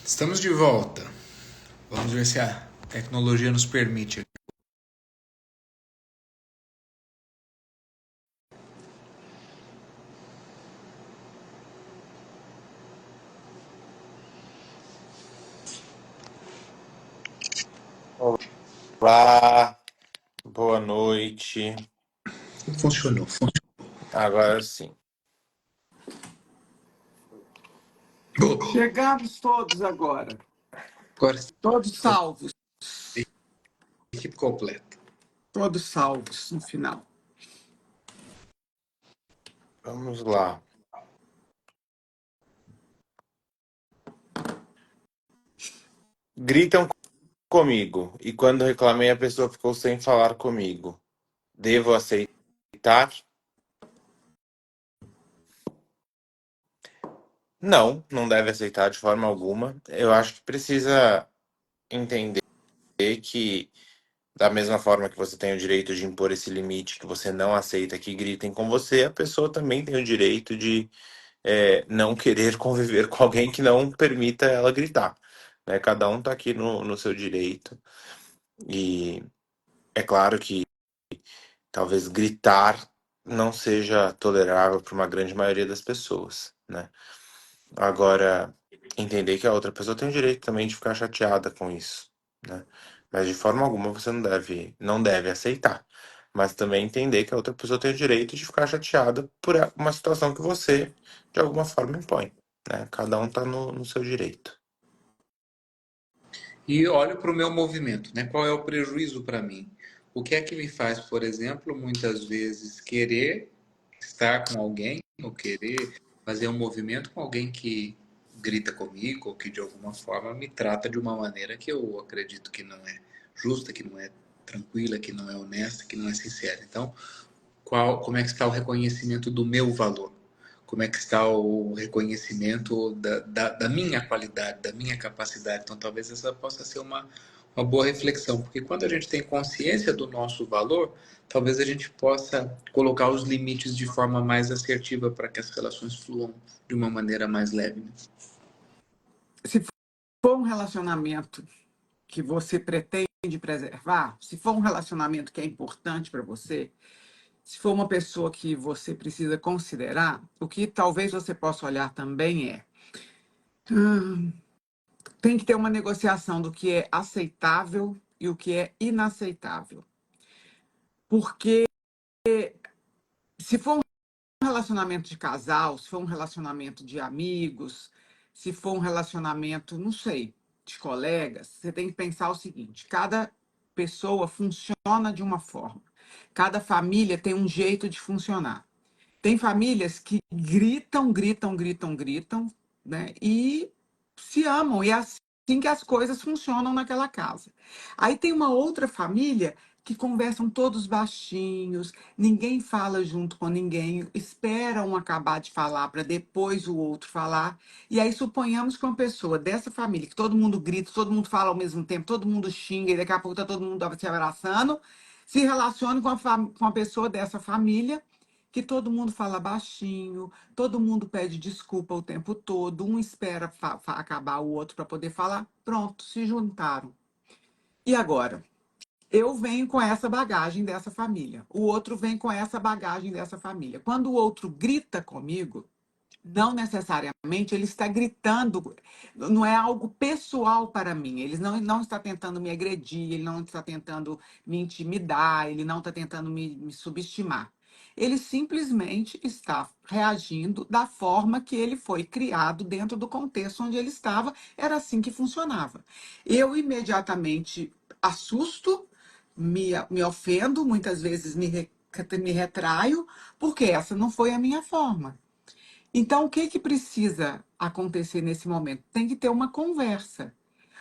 Estamos de volta. Vamos ver se a tecnologia nos permite. Olá, boa noite. Funcionou. Agora sim. Chegamos todos agora, Agora, todos salvos, equipe completa. todos salvos no final. Vamos lá. Gritam comigo e quando reclamei a pessoa ficou sem falar comigo. Devo aceitar? Não, não deve aceitar de forma alguma. Eu acho que precisa entender que da mesma forma que você tem o direito de impor esse limite que você não aceita que gritem com você, a pessoa também tem o direito de não querer conviver com alguém que não permita ela gritar, né? Cada um tá aqui no seu direito e é claro que talvez gritar não seja tolerável para uma grande maioria das pessoas, né? Agora, entender que a outra pessoa tem o direito também de ficar chateada com isso, né? Mas de forma alguma você não deve aceitar. Mas também entender que a outra pessoa tem o direito de ficar chateada por uma situação que você, de alguma forma, impõe, né? Cada um tá no seu direito. E olho para o meu movimento, né? Qual é o prejuízo para mim? O que é que me faz, por exemplo, muitas vezes querer estar com alguém, ou querer fazer um movimento com alguém que grita comigo, ou que de alguma forma me trata de uma maneira que eu acredito que não é justa, que não é tranquila, que não é honesta, que não é sincera. Então, como é que está o reconhecimento do meu valor? Como é que está o reconhecimento da minha qualidade, da minha capacidade? Então, talvez essa possa ser uma boa reflexão, porque quando a gente tem consciência do nosso valor, talvez a gente possa colocar os limites de forma mais assertiva para que as relações fluam de uma maneira mais leve. Né? Se for um relacionamento que você pretende preservar, se for um relacionamento que é importante para você, se for uma pessoa que você precisa considerar, o que talvez você possa olhar também tem que ter uma negociação do que é aceitável e o que é inaceitável. Porque se for um relacionamento de casal, se for um relacionamento de amigos, se for um relacionamento, não sei, de colegas, você tem que pensar o seguinte: cada pessoa funciona de uma forma, cada família tem um jeito de funcionar. Tem famílias que gritam, gritam, gritam, gritam, né? E se amam, e é assim que as coisas funcionam naquela casa. Aí tem uma outra família que conversam todos baixinhos, ninguém fala junto com ninguém, esperam acabar de falar para depois o outro falar. E aí suponhamos que uma pessoa dessa família, que todo mundo grita, todo mundo fala ao mesmo tempo, todo mundo xinga, e daqui a pouco tá todo mundo se abraçando, se relacione com a pessoa dessa família que todo mundo fala baixinho, todo mundo pede desculpa o tempo todo, um espera acabar o outro para poder falar. Pronto, se juntaram. E agora? Eu venho com essa bagagem dessa família, o outro vem com essa bagagem dessa família. Quando o outro grita comigo, não necessariamente ele está gritando, não é algo pessoal para mim. Ele não está tentando me agredir, ele não está tentando me intimidar, ele não está tentando me subestimar. Ele simplesmente está reagindo da forma que ele foi criado dentro do contexto onde ele estava. Era assim que funcionava. Eu imediatamente assusto, me ofendo, muitas vezes me retraio, porque essa não foi a minha forma. Então, o que que precisa acontecer nesse momento? Tem que ter uma conversa.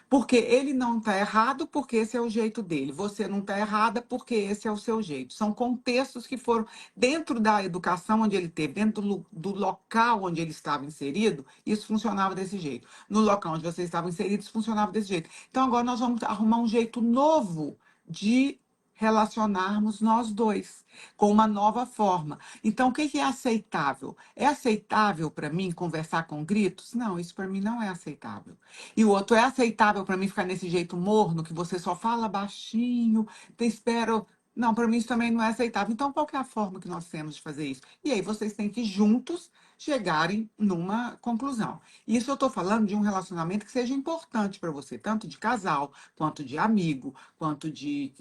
Porque ele não está errado, porque esse é o jeito dele. Você não está errada, porque esse é o seu jeito. São contextos que foram dentro da educação onde ele teve, dentro do local onde ele estava inserido, isso funcionava desse jeito. No local onde você estava inserido, isso funcionava desse jeito. Então, agora nós vamos arrumar um jeito novo de relacionarmos nós dois com uma nova forma. Então, o que é aceitável? É aceitável para mim conversar com gritos? Não, isso para mim não é aceitável. E o outro, é aceitável para mim ficar nesse jeito morno, que você só fala baixinho, te espero. Não, para mim isso também não é aceitável. Então, qual que é a forma que nós temos de fazer isso? E aí vocês têm que juntos chegarem numa conclusão. Isso eu estou falando de um relacionamento que seja importante para você, tanto de casal, quanto de amigo, quanto de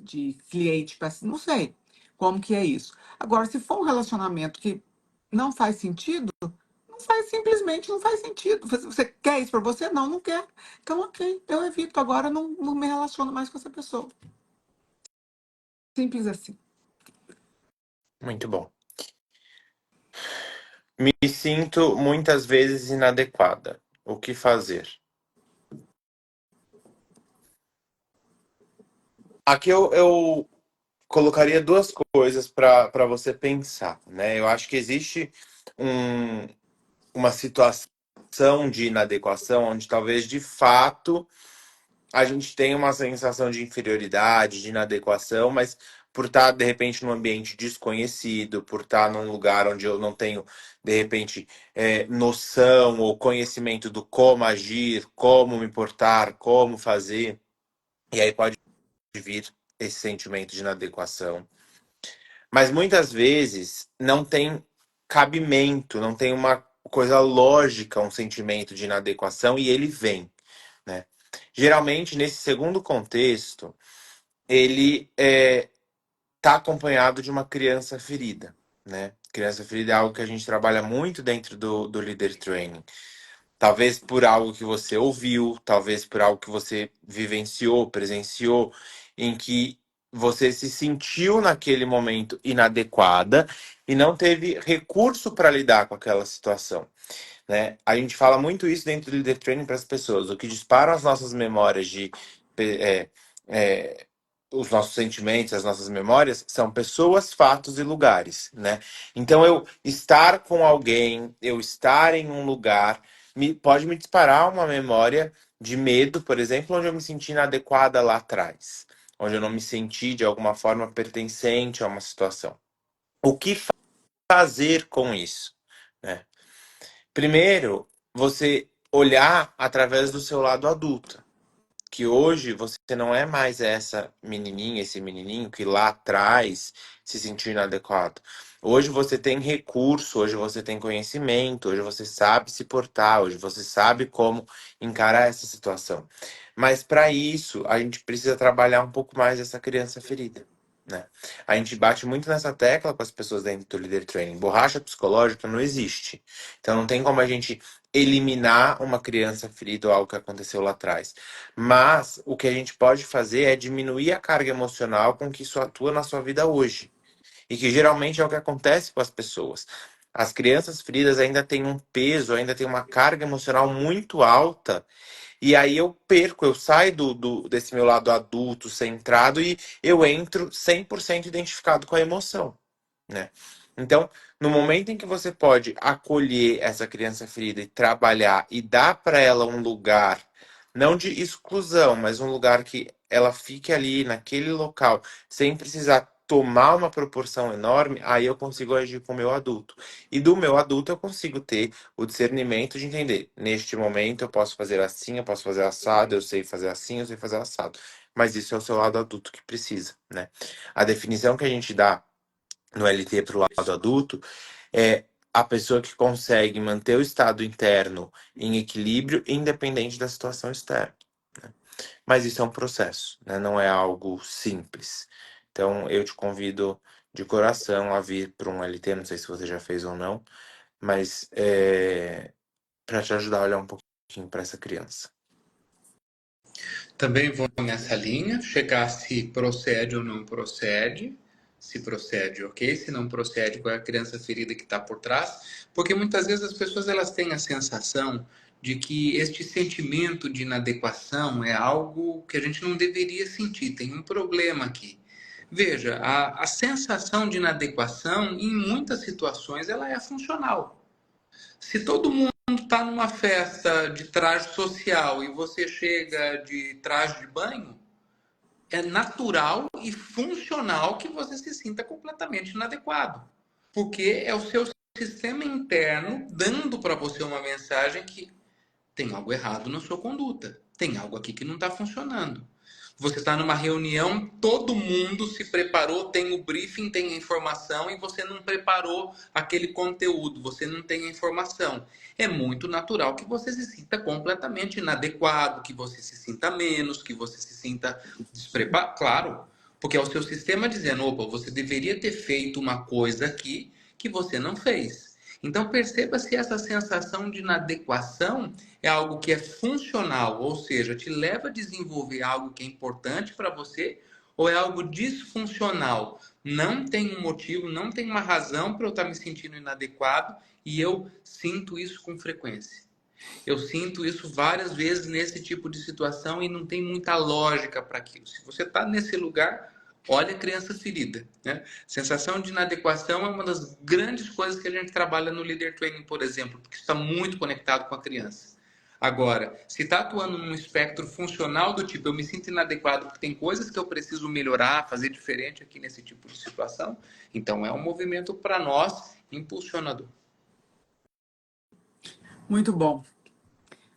cliente, não sei como que é isso. Agora, se for um relacionamento que não faz sentido, não faz, simplesmente não faz sentido. Você quer isso para você? Não, não quer. Então, ok, eu evito. Agora não me relaciono mais com essa pessoa. Simples assim. Muito bom. Me sinto muitas vezes inadequada. O que fazer? Aqui eu colocaria duas coisas para você pensar, né? Eu acho que existe um, uma situação de inadequação onde talvez de fato a gente tenha uma sensação de inferioridade, de inadequação, mas por estar de repente num ambiente desconhecido, por estar num lugar onde eu não tenho de repente noção ou conhecimento do como agir, como me portar, como fazer, e aí pode vir esse sentimento de inadequação. Mas muitas vezes não tem cabimento, não tem uma coisa lógica, um sentimento de inadequação e ele vem, né? Geralmente, nesse segundo contexto, ele está acompanhado de uma criança ferida, né? Criança ferida é algo que a gente trabalha muito dentro do Leader Training. Talvez por algo que você ouviu, talvez por algo que você vivenciou, presenciou, em que você se sentiu naquele momento inadequada e não teve recurso para lidar com aquela situação, né? A gente fala muito isso dentro do Leader Training para as pessoas. O que dispara as nossas memórias é, é, os nossos sentimentos, as nossas memórias, são pessoas, fatos e lugares, né? Então, eu estar com alguém, eu estar em um lugar, pode me disparar uma memória de medo, por exemplo, onde eu me senti inadequada lá atrás, onde eu não me senti de alguma forma pertencente a uma situação. O que fazer com isso, né? Primeiro, você olhar através do seu lado adulto, que hoje você não é mais essa menininha, esse menininho que lá atrás se sentiu inadequado. Hoje você tem recurso, hoje você tem conhecimento, hoje você sabe se portar, hoje você sabe como encarar essa situação. Mas para isso, a gente precisa trabalhar um pouco mais essa criança ferida, né? A gente bate muito nessa tecla com as pessoas dentro do Leader Training. Borracha psicológica não existe. Então não tem como a gente eliminar uma criança ferida ou algo que aconteceu lá atrás. Mas o que a gente pode fazer é diminuir a carga emocional com que isso atua na sua vida hoje. E que geralmente é o que acontece com as pessoas. As crianças feridas ainda têm um peso, ainda têm uma carga emocional muito alta. E aí eu perco, eu saio desse meu lado adulto, centrado, e eu entro 100% identificado com a emoção, né? Então, no momento em que você pode acolher essa criança ferida e trabalhar e dar para ela um lugar, não de exclusão, mas um lugar que ela fique ali naquele local, sem precisar tomar uma proporção enorme, aí eu consigo agir com o meu adulto. E do meu adulto eu consigo ter o discernimento de entender, neste momento eu posso fazer assim, eu posso fazer assado, eu sei fazer assim, eu sei fazer assado. Mas isso é o seu lado adulto que precisa, né? A definição que a gente dá no LT para o lado adulto é a pessoa que consegue manter o estado interno em equilíbrio, independente da situação externa, né? Mas isso é um processo, né? Não é algo simples. Então, eu te convido de coração a vir para um LT, não sei se você já fez ou não, mas para te ajudar a olhar um pouquinho para essa criança. Também vou nessa linha, checar se procede ou não procede. Se procede, ok. Se não procede, qual é a criança ferida que está por trás. Porque muitas vezes as pessoas elas têm a sensação de que este sentimento de inadequação é algo que a gente não deveria sentir. Tem um problema aqui. Veja, a sensação de inadequação, em muitas situações, ela é funcional. Se todo mundo está numa festa de traje social e você chega de traje de banho, é natural e funcional que você se sinta completamente inadequado. Porque é o seu sistema interno dando para você uma mensagem que tem algo errado na sua conduta. Tem algo aqui que não está funcionando. Você está numa reunião, todo mundo se preparou, tem o briefing, tem a informação e você não preparou aquele conteúdo, você não tem a informação. É muito natural que você se sinta completamente inadequado, que você se sinta menos, que você se sinta despreparado. Claro, porque é o seu sistema dizendo: opa, você deveria ter feito uma coisa aqui que você não fez. Então perceba se essa sensação de inadequação é algo que é funcional, ou seja, te leva a desenvolver algo que é importante para você, ou é algo disfuncional. Não tem um motivo, não tem uma razão para eu estar me sentindo inadequado e eu sinto isso com frequência. Eu sinto isso várias vezes nesse tipo de situação e não tem muita lógica para aquilo. Se você está nesse lugar, olha a criança ferida, né? Sensação de inadequação é uma das grandes coisas que a gente trabalha no Leader Training, por exemplo, porque está muito conectado com a criança. Agora, se está atuando num espectro funcional do tipo, eu me sinto inadequado porque tem coisas que eu preciso melhorar, fazer diferente aqui nesse tipo de situação, então é um movimento para nós impulsionador. Muito bom.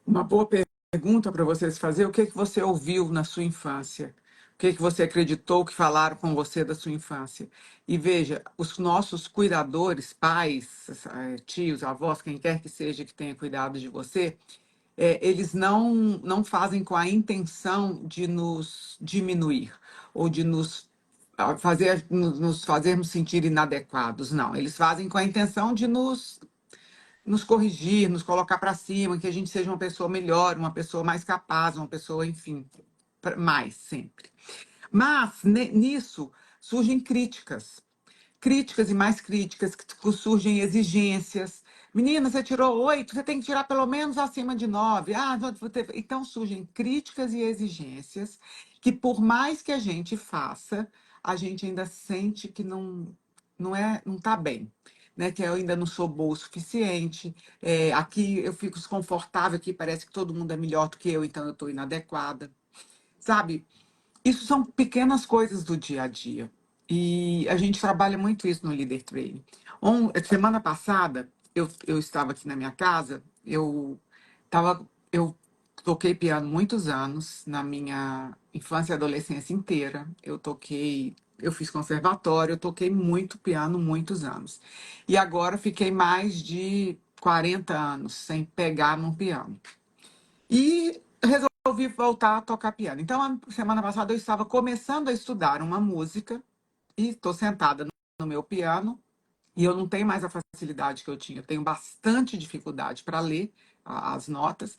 Uma boa pergunta para vocês fazer: o que que você ouviu na sua infância? O que que você acreditou que falaram com você da sua infância? E veja, os nossos cuidadores, pais, tios, avós, quem quer que seja que tenha cuidado de você, eles não fazem com a intenção de nos diminuir ou de nos fazermos sentir inadequados. Não, eles fazem com a intenção de nos corrigir, nos colocar para cima, que a gente seja uma pessoa melhor, uma pessoa mais capaz, uma pessoa, enfim, mais sempre. Mas nisso surgem críticas. Críticas e mais críticas, que surgem exigências. Menina, você tirou 8, você tem que tirar pelo menos acima de 9. Ah, então surgem críticas e exigências que, por mais que a gente faça, a gente ainda sente que não está bem. Né, que eu ainda não sou boa o suficiente, aqui eu fico desconfortável, aqui parece que todo mundo é melhor do que eu, então eu estou inadequada. Sabe, isso são pequenas coisas do dia a dia. E a gente trabalha muito isso no Leader Training. Semana passada, eu estava aqui na minha casa, eu toquei piano muitos anos, na minha infância e adolescência inteira. Eu fiz conservatório, eu toquei muito piano muitos anos. E agora fiquei mais de 40 anos sem pegar num piano. E resolvi voltar a tocar piano. Então, a semana passada eu estava começando a estudar uma música e estou sentada no meu piano e eu não tenho mais a facilidade que eu tinha. Eu tenho bastante dificuldade para ler as notas.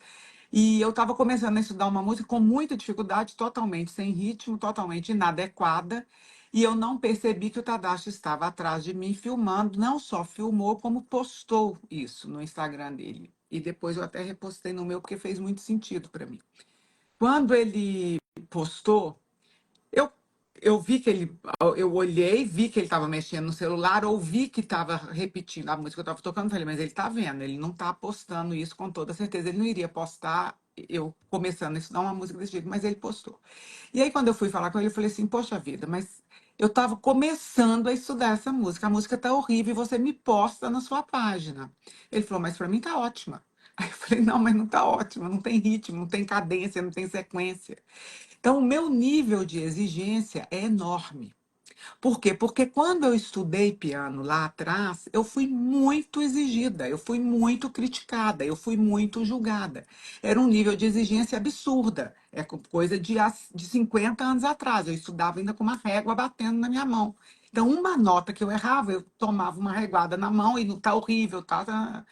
E eu estava começando a estudar uma música com muita dificuldade, totalmente sem ritmo, totalmente inadequada. E eu não percebi que o Tadashi estava atrás de mim filmando. Não só filmou, como postou isso no Instagram dele. E depois eu até repostei no meu, porque fez muito sentido para mim. Quando ele postou, eu, eu vi que eu olhei, vi que ele estava mexendo no celular, ouvi que estava repetindo a música que eu estava tocando, falei, mas ele está vendo, ele não está postando isso com toda certeza, ele não iria postar eu começando a estudar uma música desse jeito, mas ele postou. E aí, quando eu fui falar com ele, eu falei assim, poxa vida, mas eu estava começando a estudar essa música, a música está horrível e você me posta na sua página. Ele falou, mas para mim está ótima. Aí eu falei, não, mas não está ótima, não tem ritmo, não tem cadência, não tem sequência. Então, o meu nível de exigência é enorme. Por quê? Porque quando eu estudei piano lá atrás, eu fui muito exigida, eu fui muito criticada, eu fui muito julgada. Era um nível de exigência absurda. É coisa de 50 anos atrás. Eu estudava ainda com uma régua batendo na minha mão. Então, uma nota que eu errava, eu tomava uma reguada na mão e não tá horrível, tá.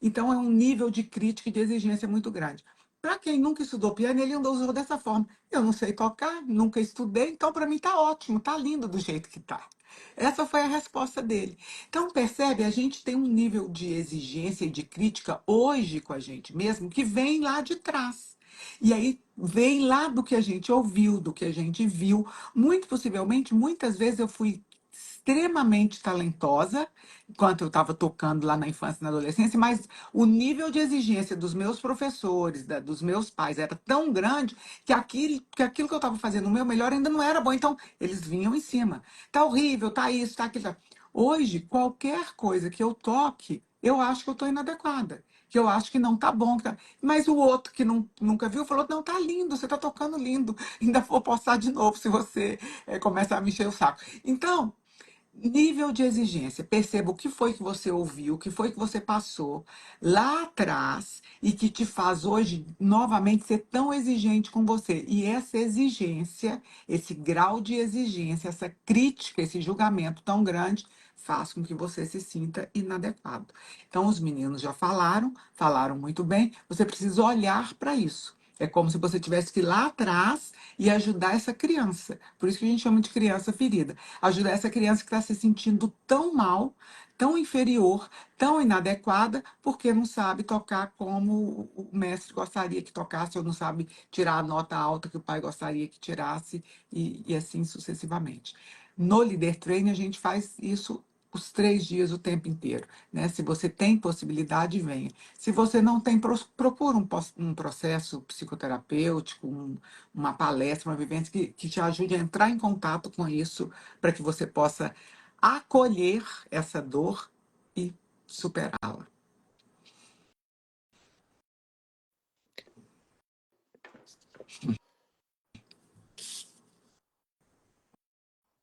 Então, é um nível de crítica e de exigência muito grande. Para quem nunca estudou piano, ele ainda usou dessa forma. Eu não sei tocar, nunca estudei, então para mim está ótimo, está lindo do jeito que está. Essa foi a resposta dele. Então, percebe, a gente tem um nível de exigência e de crítica hoje com a gente mesmo que vem lá de trás. E aí vem lá do que a gente ouviu, do que a gente viu. Muito possivelmente, muitas vezes eu fui extremamente talentosa, enquanto eu estava tocando lá na infância e na adolescência, mas o nível de exigência dos meus professores, dos meus pais, era tão grande que aquilo que eu estava fazendo, o meu melhor, ainda não era bom. Então, eles vinham em cima. Tá horrível, tá isso, tá aquilo. Hoje, qualquer coisa que eu toque, eu acho que eu estou inadequada, que eu acho que não tá bom. Mas o outro que nunca viu falou: não, tá lindo, você tá tocando lindo. Ainda vou postar de novo se você começar a me encher o saco. Então, nível de exigência. Perceba o que foi que você ouviu, o que foi que você passou lá atrás e que te faz hoje novamente ser tão exigente com você. E essa exigência, esse grau de exigência, essa crítica, esse julgamento tão grande faz com que você se sinta inadequado. Então, os meninos já falaram muito bem. Você precisa olhar para isso. É como se você tivesse que ir lá atrás e ajudar essa criança. Por isso que a gente chama de criança ferida. Ajudar essa criança que está se sentindo tão mal, tão inferior, tão inadequada, porque não sabe tocar como o mestre gostaria que tocasse, ou não sabe tirar a nota alta que o pai gostaria que tirasse, e assim sucessivamente. No Leader Training, a gente faz isso os 3 dias, o tempo inteiro, né? Se você tem possibilidade, venha. Se você não tem, procura um processo psicoterapêutico, uma palestra, uma vivência que te ajude a entrar em contato com isso, para que você possa acolher essa dor e superá-la.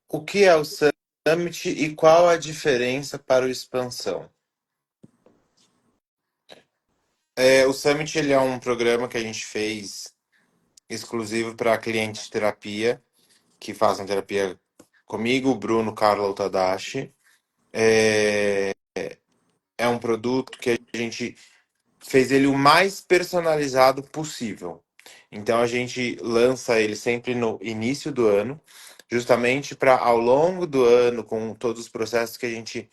O que é o Summit e qual a diferença para o Expansão? O Summit ele é um programa que a gente fez exclusivo para clientes de terapia que fazem terapia comigo, o Bruno Carlo Tadashi. É, é um produto que a gente fez ele o mais personalizado possível. Então a gente lança ele sempre no início do ano, justamente para ao longo do ano, com todos os processos que a gente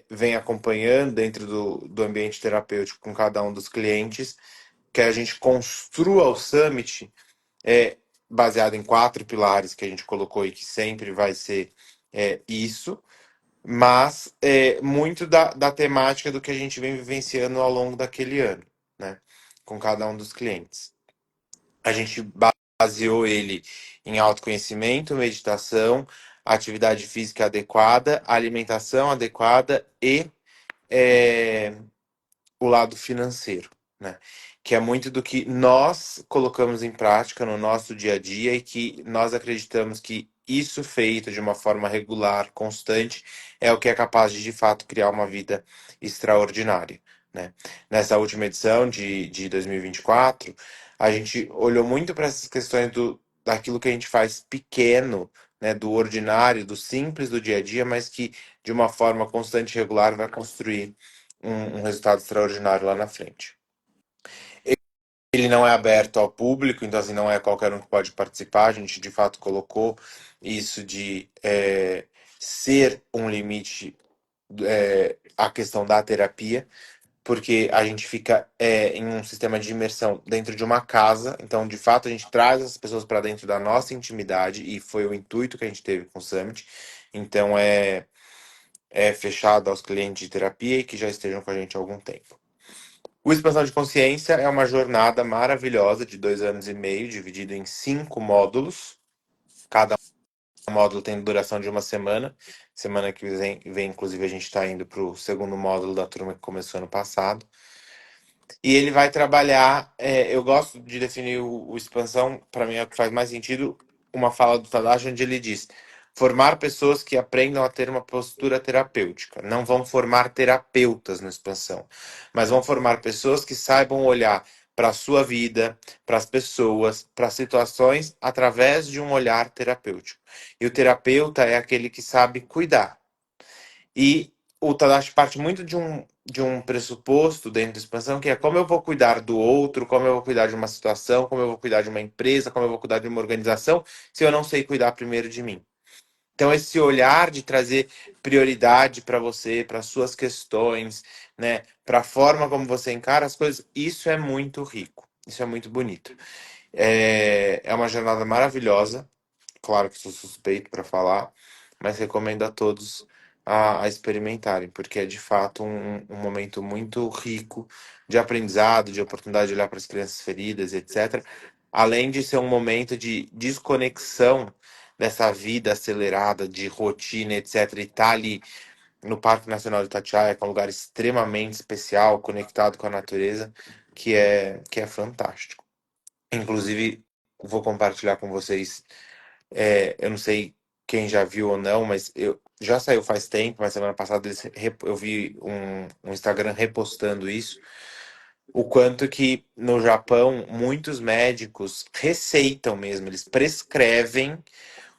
vem acompanhando dentro do ambiente terapêutico com cada um dos clientes, que a gente construa o Summit baseado em 4 pilares que a gente colocou e que sempre vai ser isso, mas muito da temática do que a gente vem vivenciando ao longo daquele ano, né? Com cada um dos clientes. A gente baseou ele em autoconhecimento, meditação, atividade física adequada, alimentação adequada e é, o lado financeiro, né? Que é muito do que nós colocamos em prática no nosso dia a dia e que nós acreditamos que isso feito de uma forma regular, constante, é o que é capaz de fato criar uma vida extraordinária, né? Nessa última edição de 2024, a gente olhou muito para essas questões daquilo que a gente faz pequeno, né? Do ordinário, do simples do dia a dia, mas que de uma forma constante e regular vai construir um resultado extraordinário lá na frente. Ele não é aberto ao público, então assim, não é qualquer um que pode participar. A gente de fato colocou isso de ser um limite a questão da terapia, porque a gente fica em um sistema de imersão dentro de uma casa, então de fato a gente traz as pessoas para dentro da nossa intimidade e foi o intuito que a gente teve com o Summit. Então é fechado aos clientes de terapia e que já estejam com a gente há algum tempo. O Expansão de Consciência é uma jornada maravilhosa de 2 anos e meio, dividido em 5 módulos. Cada módulo tem duração de uma semana. Semana que vem inclusive, a gente está indo para o segundo módulo da turma que começou ano passado. E ele vai trabalhar. Eu gosto de definir o expansão, para mim é o que faz mais sentido. Uma fala do Tadashi, onde ele diz: formar pessoas que aprendam a ter uma postura terapêutica. Não vão formar terapeutas na expansão, mas vão formar pessoas que saibam olhar para a sua vida, para as pessoas, para as situações, através de um olhar terapêutico. E o terapeuta é aquele que sabe cuidar. E o Tadashi parte muito de um pressuposto dentro da expansão, que é como eu vou cuidar do outro, como eu vou cuidar de uma situação, como eu vou cuidar de uma empresa, como eu vou cuidar de uma organização, se eu não sei cuidar primeiro de mim. Então, esse olhar de trazer prioridade para você, para suas questões, né, para a forma como você encara as coisas, isso é muito rico, isso é muito bonito. É uma jornada maravilhosa, claro que sou suspeito para falar, mas recomendo a todos a experimentarem, porque é de fato um momento muito rico de aprendizado, de oportunidade de olhar para as crianças feridas, etc. Além de ser um momento de desconexão dessa vida acelerada, de rotina, etc. E estar ali no Parque Nacional de Itatiaia, que é um lugar extremamente especial, conectado com a natureza, que é fantástico. Inclusive, vou compartilhar com vocês, eu não sei quem já viu ou não, mas já saiu faz tempo, mas semana passada eu vi um Instagram repostando isso, o quanto que no Japão muitos médicos receitam mesmo, eles prescrevem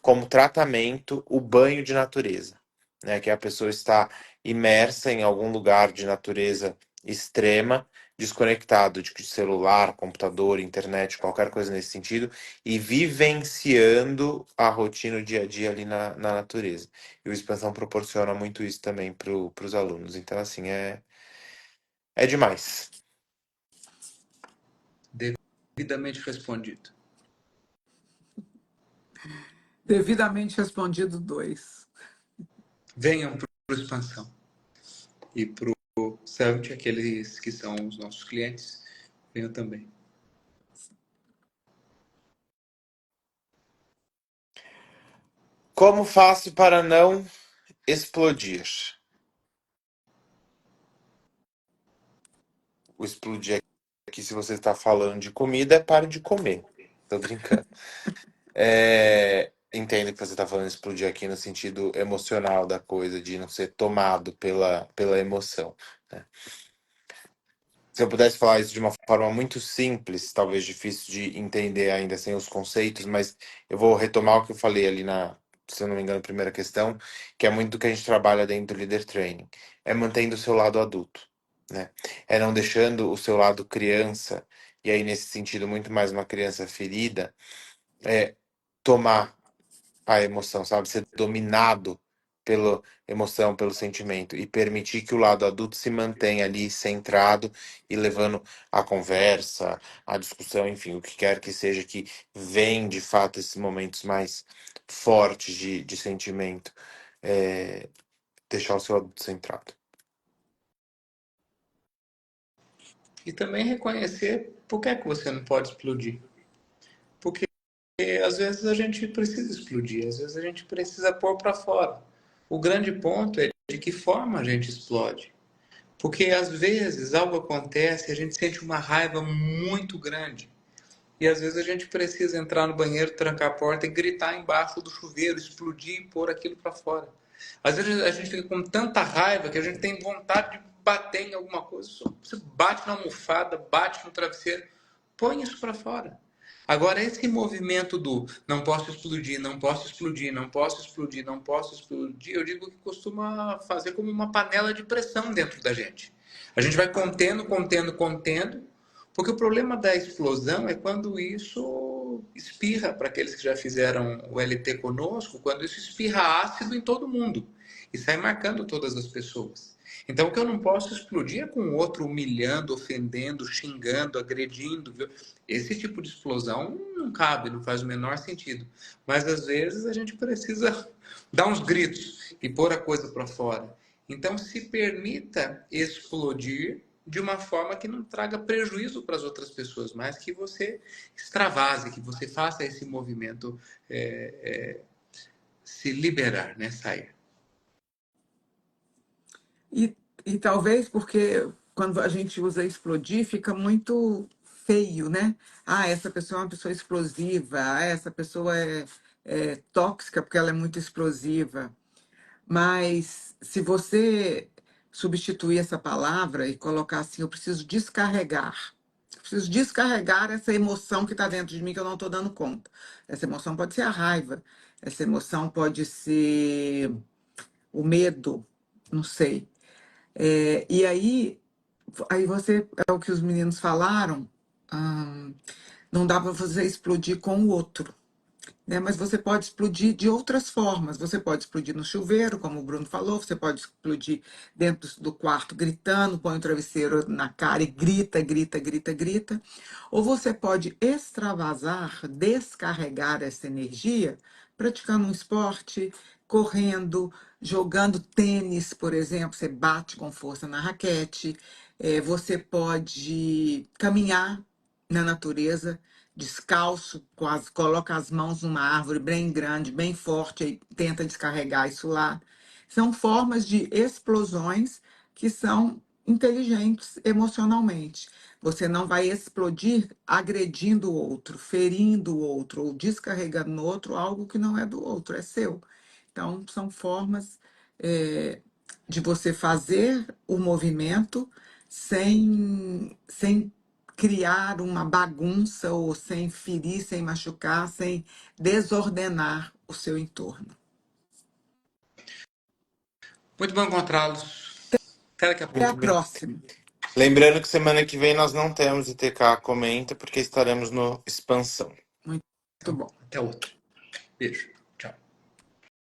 como tratamento o banho de natureza, né? Que a pessoa está imersa em algum lugar de natureza extrema, desconectado de celular, computador, internet, qualquer coisa nesse sentido, e vivenciando a rotina, o dia a dia ali na natureza. E o Expansão proporciona muito isso também para os alunos. Então, assim, é demais. Devidamente respondido. Devidamente respondido 2. Venham para o Expansão. E para o Summit, aqueles que são os nossos clientes, venham também. Como faço para não explodir? O explodir aqui, se você está falando de comida, é pare de comer. Tô brincando. Entendo que você está falando de explodir aqui no sentido emocional da coisa, de não ser tomado pela emoção, né? Se eu pudesse falar isso de uma forma muito simples, talvez difícil de entender ainda sem os conceitos, mas eu vou retomar o que eu falei ali se eu não me engano, primeira questão, que é muito do que a gente trabalha dentro do Leader Training. É mantendo o seu lado adulto, né? É não deixando o seu lado criança, e aí nesse sentido muito mais uma criança ferida, tomar a emoção, sabe? Ser dominado pela emoção, pelo sentimento e permitir que o lado adulto se mantenha ali centrado e levando a conversa, a discussão, enfim, o que quer que seja que vem de fato esses momentos mais fortes de sentimento, é, deixar o seu adulto centrado. E também reconhecer por que é que você não pode explodir. Porque às vezes a gente precisa explodir, às vezes a gente precisa pôr para fora. O grande ponto é de que forma a gente explode. Porque às vezes algo acontece e a gente sente uma raiva muito grande. E às vezes a gente precisa entrar no banheiro, trancar a porta e gritar embaixo do chuveiro, explodir e pôr aquilo para fora. Às vezes a gente fica com tanta raiva que a gente tem vontade de bater em alguma coisa. Você bate na almofada, bate no travesseiro, põe isso para fora. Agora, esse movimento do não posso explodir, não posso explodir, não posso explodir, não posso explodir, eu digo que costuma fazer como uma panela de pressão dentro da gente. A gente vai contendo, contendo, contendo, porque o problema da explosão é quando isso espirra, para aqueles que já fizeram o LT conosco, quando isso espirra ácido em todo mundo e sai marcando todas as pessoas. Então, o que eu não posso explodir é com o outro humilhando, ofendendo, xingando, agredindo. Viu? Esse tipo de explosão não cabe, não faz o menor sentido. Mas, às vezes, a gente precisa dar uns gritos e pôr a coisa para fora. Então, se permita explodir de uma forma que não traga prejuízo para as outras pessoas, mas que você extravase, que você faça esse movimento se liberar, né? Sair. E talvez porque quando a gente usa explodir, fica muito feio, né? Ah, essa pessoa é uma pessoa explosiva, ah, essa pessoa é tóxica porque ela é muito explosiva. Mas se você substituir essa palavra e colocar assim, eu preciso descarregar. Eu preciso descarregar essa emoção que está dentro de mim que eu não estou dando conta. Essa emoção pode ser a raiva, essa emoção pode ser o medo, não sei. E aí você, é o que os meninos falaram, não dá para você explodir com o outro, né? Mas você pode explodir de outras formas. Você pode explodir no chuveiro, como o Bruno falou, você pode explodir dentro do quarto gritando, põe o travesseiro na cara e grita, grita, grita, grita. Ou você pode extravasar, descarregar essa energia praticando um esporte, correndo, jogando tênis, por exemplo, você bate com força na raquete. Você pode caminhar na natureza, descalço, coloca as mãos numa árvore bem grande, bem forte, e tenta descarregar isso lá. São formas de explosões que são inteligentes emocionalmente. Você não vai explodir agredindo o outro, ferindo o outro ou descarregando no outro algo que não é do outro, é seu. Então, são formas de você fazer o movimento sem criar uma bagunça ou sem ferir, sem machucar, sem desordenar o seu entorno. Muito bom encontrá-los. Até daqui a Até a Muito pouco. bem. próxima. Lembrando que semana que vem nós não temos ITK Comenta, porque estaremos no Expansão. Muito Então, bom. até outra. Beijo.